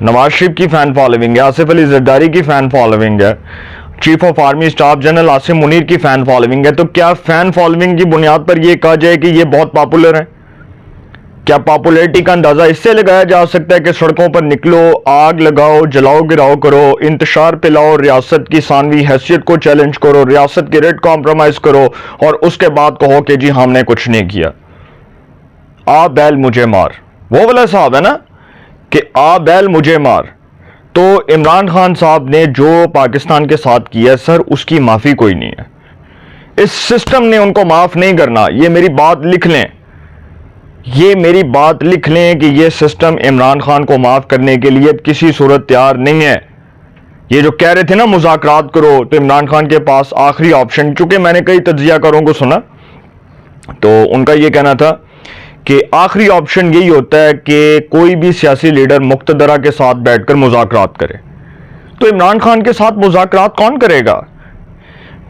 نواز شریف کی fan following ہے, آصف علی زرداری کی فین فالوئنگ ہے, chief of army staff general Asim Munir کی فین فالوئنگ ہے. تو کیا فین فالوئنگ کی بنیاد پر یہ کہا جائے کہ یہ بہت پاپولر ہیں؟ کیا پاپولیرٹی کا اندازہ اس سے لگایا جا سکتا ہے کہ سڑکوں پر نکلو, آگ لگاؤ, جلاؤ گراؤ کرو, انتشار پلاؤ, ریاست کی ثانوی حیثیت کو چیلنج کرو, ریاست کی ریٹ کمپرومائز کرو, اور اس کے بعد کہو کہ جی ہم نے کچھ نہیں کیا؟ آ بیل مجھے مار, وہ والا صاحب ہے نا کہ آ بیل مجھے مار. تو عمران خان صاحب نے جو پاکستان کے ساتھ کیا سر, اس کی معافی کوئی نہیں ہے. اس سسٹم نے ان کو معاف نہیں کرنا. یہ میری بات لکھ لیں, یہ میری بات لکھ لیں کہ یہ سسٹم عمران خان کو معاف کرنے کے لیے کسی صورت تیار نہیں ہے. یہ جو کہہ رہے تھے نا مذاکرات کرو, تو عمران خان کے پاس آخری آپشن, چونکہ میں نے کئی تجزیہ کاروں کو سنا تو ان کا یہ کہنا تھا کہ آخری آپشن یہی ہوتا ہے کہ کوئی بھی سیاسی لیڈر مقتدرہ کے ساتھ بیٹھ کر مذاکرات کرے. تو عمران خان کے ساتھ مذاکرات کون کرے گا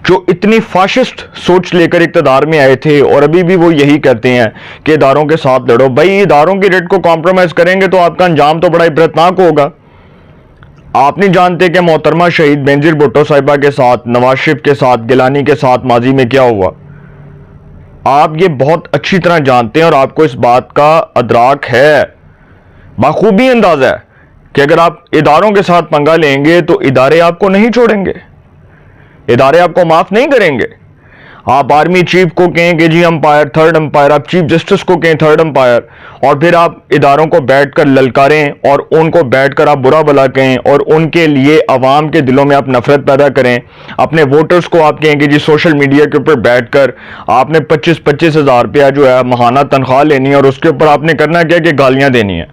جو اتنی فاشسٹ سوچ لے کر اقتدار میں آئے تھے, اور ابھی بھی وہ یہی کہتے ہیں کہ اداروں کے ساتھ لڑو. بھائی اداروں کی ریٹ کو کمپرومائز کریں گے تو آپ کا انجام تو بڑا عبرتناک ہوگا. آپ نہیں جانتے کہ محترمہ شہید بینظیر بھٹو صاحبہ کے ساتھ, نواز شریف کے ساتھ, گیلانی کے ساتھ ماضی میں کیا ہوا. آپ یہ بہت اچھی طرح جانتے ہیں اور آپ کو اس بات کا ادراک ہے, بخوبی اندازہ ہے کہ اگر آپ اداروں کے ساتھ پنگا لیں گے تو ادارے آپ کو نہیں چھوڑیں گے, ادارے آپ کو معاف نہیں کریں گے. آپ آرمی چیف کو کہیں کہ جی امپائر, تھرڈ امپائر, آپ چیف جسٹس کو کہیں تھرڈ امپائر, اور پھر آپ اداروں کو بیٹھ کر للکاریں اور ان کو بیٹھ کر آپ برا بھلا کہیں, اور ان کے لیے عوام کے دلوں میں آپ نفرت پیدا کریں. اپنے ووٹرز کو آپ کہیں کہ جی سوشل میڈیا کے اوپر بیٹھ کر آپ نے 25-25 ہزار روپیہ جو ہے ماہانہ تنخواہ لینی ہے, اور اس کے اوپر آپ نے کرنا کیا کہ گالیاں دینی ہیں,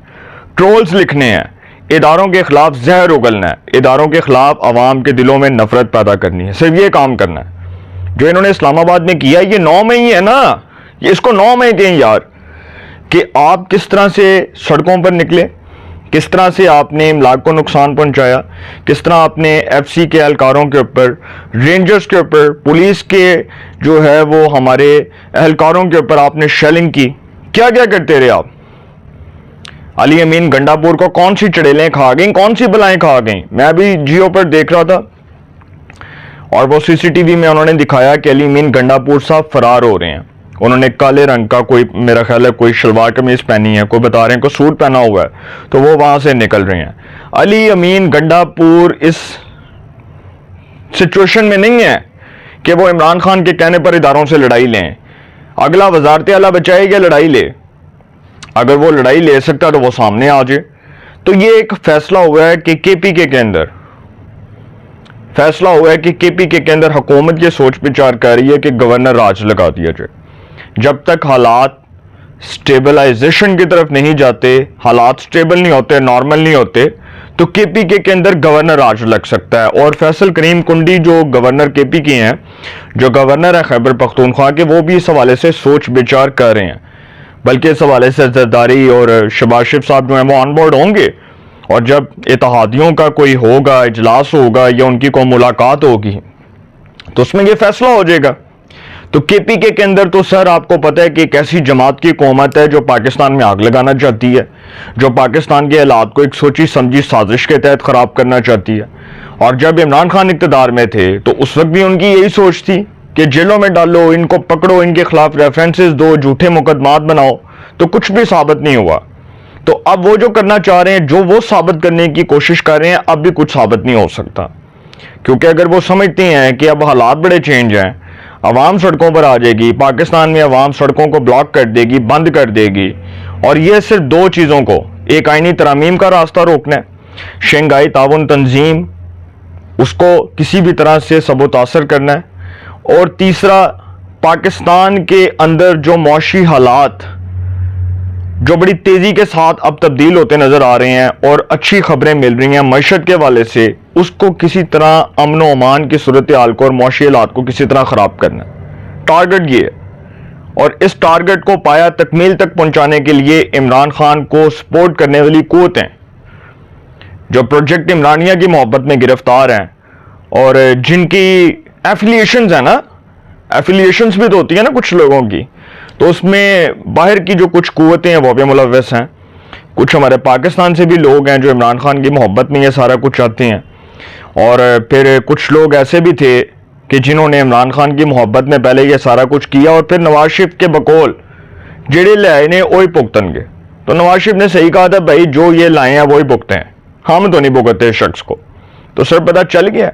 ٹرولز لکھنے ہیں, اداروں کے خلاف زہر اگلنا ہے, اداروں کے خلاف عوام کے دلوں میں نفرت پیدا کرنی ہے. صرف یہ کام کرنا ہے جو انہوں نے اسلام آباد میں کیا. یہ 9 میں ہی ہے نا, یہ اس کو 9 میں کہیں یار, کہ آپ کس طرح سے سڑکوں پر نکلے, کس طرح سے آپ نے املاک کو نقصان پہنچایا, کس طرح آپ نے ایف سی کے اہلکاروں کے اوپر, رینجرز کے اوپر, پولیس کے جو ہے وہ ہمارے اہلکاروں کے اوپر آپ نے شیلنگ کی. کیا کیا کرتے رہے آپ. علی امین گنڈا پور کو کون سی چڑیلیں کھا گئیں, کون سی بلائیں کھا گئیں. میں ابھی جیو پر دیکھ رہا تھا اور وہ سی سی ٹی وی میں انہوں نے دکھایا کہ علی امین گنڈا پور صاحب فرار ہو رہے ہیں. انہوں نے کالے رنگ کا کوئی, میرا خیال ہے کوئی شلوار قمیض پہنی ہے, کوئی بتا رہے ہیں کوئی سوٹ پہنا ہوا ہے, تو وہ وہاں سے نکل رہے ہیں. علی امین گنڈا پور اس سچویشن میں نہیں ہے کہ وہ عمران خان کے کہنے پر اداروں سے لڑائی لیں. اگلا وزارت اعلیٰ بچائے گا لڑائی لے, اگر وہ لڑائی لے سکتا تو وہ سامنے آ جائے. تو یہ ایک فیصلہ ہوا ہے کہ کے پی کے اندر فیصلہ ہوا ہے کہ کے پی کے اندر حکومت یہ سوچ بچار کر رہی ہے کہ گورنر راج لگا دیا جائے. جب تک حالات سٹیبلائزیشن کی طرف نہیں جاتے, حالات سٹیبل نہیں ہوتے, نارمل نہیں ہوتے, تو کے پی کے اندر گورنر راج لگ سکتا ہے. اور فیصل کریم کنڈی جو گورنر کے پی کے ہیں, جو گورنر ہے خیبر پختونخوا کے, وہ بھی اس حوالے سے سوچ بچار کر رہے ہیں. بلکہ اس حوالے سے زرداری اور شہباز شریف صاحب جو ہیں وہ آن بورڈ ہوں گے, اور جب اتحادیوں کا کوئی ہوگا, اجلاس ہوگا یا ان کی کوئی ملاقات ہوگی, تو اس میں یہ فیصلہ ہو جائے گا. تو کے پی کے اندر تو سر آپ کو پتہ ہے کہ ایک ایسی جماعت کی قومت ہے جو پاکستان میں آگ لگانا چاہتی ہے, جو پاکستان کے حالات کو ایک سوچی سمجھی سازش کے تحت خراب کرنا چاہتی ہے. اور جب عمران خان اقتدار میں تھے تو اس وقت بھی ان کی یہی سوچ تھی کہ جیلوں میں ڈالو, ان کو پکڑو, ان کے خلاف ریفرنسز دو, جھوٹے مقدمات بناؤ, تو کچھ بھی ثابت نہیں ہوا. تو اب وہ جو کرنا چاہ رہے ہیں, جو وہ ثابت کرنے کی کوشش کر رہے ہیں, اب بھی کچھ ثابت نہیں ہو سکتا. کیونکہ اگر وہ سمجھتے ہیں کہ اب حالات بڑے چینج ہیں, عوام سڑکوں پر آ جائے گی, پاکستان میں عوام سڑکوں کو بلاک کر دے گی, بند کر دے گی, اور یہ صرف 2 چیزوں کو, ایک آئینی ترامیم کا راستہ روکنا ہے, شنگھائی تعاون تنظیم اس کو کسی بھی طرح سے سبوتاثر کرنا ہے, اور تیسرا پاکستان کے اندر جو معاشی حالات جو بڑی تیزی کے ساتھ اب تبدیل ہوتے نظر آ رہے ہیں اور اچھی خبریں مل رہی ہیں معیشت کے حوالے سے, اس کو کسی طرح امن و امان کی صورتحال کو اور معاشی حالات کو کسی طرح خراب کرنا ہے. ٹارگٹ یہ ہے, اور اس ٹارگٹ کو پایا تکمیل تک پہنچانے کے لیے عمران خان کو سپورٹ کرنے والی قوتیں جو پروجیکٹ عمرانیہ کی محبت میں گرفتار ہیں, اور جن کی ایفیلیشنز ہیں نا, ایفیلیشنز بھی تو ہوتی ہیں نا کچھ لوگوں کی, تو اس میں باہر کی جو کچھ قوتیں ہیں وہ بھی ملوث ہیں. کچھ ہمارے پاکستان سے بھی لوگ ہیں جو عمران خان کی محبت میں یہ سارا کچھ چاہتے ہیں، اور پھر کچھ لوگ ایسے بھی تھے کہ جنہوں نے عمران خان کی محبت میں پہلے یہ سارا کچھ کیا اور پھر نواز شریف کے بقول جڑے لائے نے وہی بھگتن گے۔ تو نواز شریف نے صحیح کہا تھا، بھائی جو یہ لائے ہیں وہی بھگتے ہیں، ہم تو نہیں بھگتے اس شخص کو۔ تو سر پتہ چل گیا،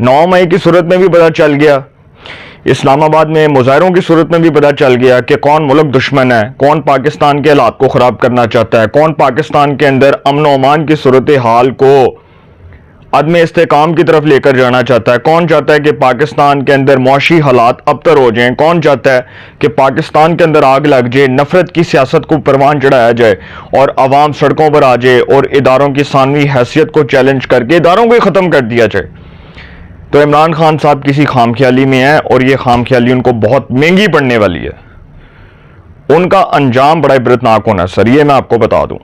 9 مئی کی صورت میں بھی پتہ چل گیا، اسلام آباد میں مظاہروں کی صورت میں بھی پتہ چل گیا کہ کون ملک دشمن ہے، کون پاکستان کے حالات کو خراب کرنا چاہتا ہے، کون پاکستان کے اندر امن و امان کی صورتحال کو عدم استحکام کی طرف لے کر جانا چاہتا ہے، کون چاہتا ہے کہ پاکستان کے اندر معاشی حالات ابتر ہو جائیں، کون چاہتا ہے کہ پاکستان کے اندر آگ لگ جائے، نفرت کی سیاست کو پروان چڑھایا جائے اور عوام سڑکوں پر آ جائے اور اداروں کی ثانوی حیثیت کو چیلنج کر کے اداروں کو ہی ختم کر دیا جائے۔ تو عمران خان صاحب کسی خام خیالی میں ہیں اور یہ خام خیالی ان کو بہت مہنگی پڑنے والی ہے، ان کا انجام بڑا عبرتناک ہونا ہے سر، یہ میں آپ کو بتا دوں۔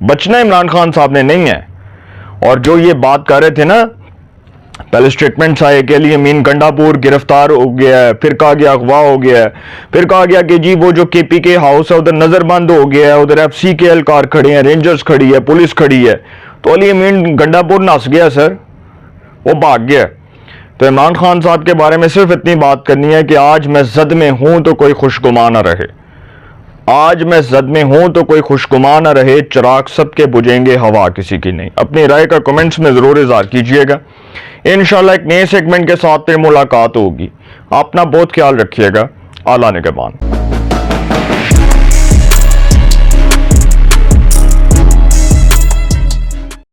بچنا عمران خان صاحب نے نہیں ہے۔ اور جو یہ بات کر رہے تھے نا، پہلے سٹیٹمنٹس آئے کہ علی امین گنڈا پور گرفتار ہو گیا ہے، پھر کہا گیا اغوا ہو گیا ہے، پھر کہا گیا کہ جی وہ جو کے پی کے ہاؤس ہے ادھر نظر بند ہو گیا ہے، ادھر ایف سی کے اہلکار کھڑے ہیں، رینجرز کھڑی ہے، پولیس کھڑی ہے، تو علی امین گنڈا پور نس گیا سر، وہ بھاگ گیا۔ تو عمران خان صاحب کے بارے میں صرف اتنی بات کرنی ہے کہ آج میں زد میں ہوں تو کوئی خوشگما نہ رہے، آج میں زد میں ہوں تو کوئی خوشگما نہ رہے، چراغ سب کے بجھیں گے ہوا کسی کی نہیں۔ اپنی رائے کا کمنٹس میں ضرور اظہار کیجئے گا۔ انشاءاللہ ایک نئے سیگمنٹ کے ساتھ پھر ملاقات ہوگی۔ اپنا بہت خیال رکھیے گا۔ اعلیٰ نگہبان۔